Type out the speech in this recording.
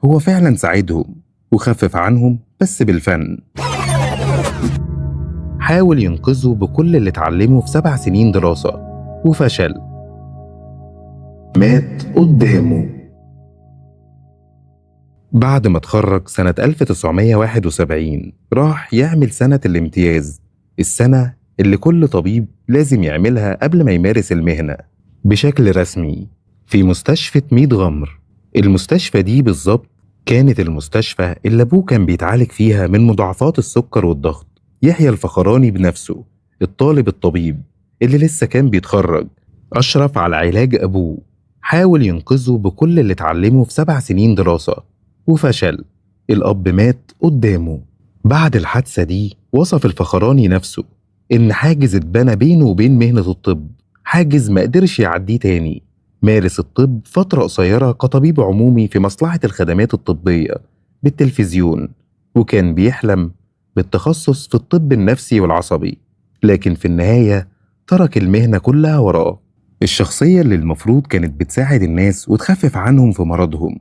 هو فعلا ساعدهم وخفف عنهم بس بالفن. حاول ينقذه بكل اللي اتعلمه في 7 سنين دراسة وفشل. مات قدامه. بعد ما اتخرج سنة 1971 راح يعمل سنة الامتياز، السنة اللي كل طبيب لازم يعملها قبل ما يمارس المهنة بشكل رسمي، في مستشفى ميت غمر. المستشفى دي بالظبط كانت المستشفى اللي أبوه كان بيتعالج فيها من مضاعفات السكر والضغط. يحيى الفخراني بنفسه الطالب الطبيب اللي لسه كان بيتخرج أشرف على علاج أبوه، حاول ينقذه بكل اللي اتعلمه في 7 سنين دراسة وفشل. الأب مات قدامه. بعد الحادثة دي وصف الفخراني نفسه إن حاجز اتبنى بينه وبين مهنة الطب، حاجز ما قدرش يعديه تاني. مارس الطب فترة قصيرة كطبيب عمومي في مصلحة الخدمات الطبية بالتلفزيون، وكان بيحلم بالتخصص في الطب النفسي والعصبي، لكن في النهاية ترك المهنة كلها وراه. الشخصية اللي المفروض كانت بتساعد الناس وتخفف عنهم في مرضهم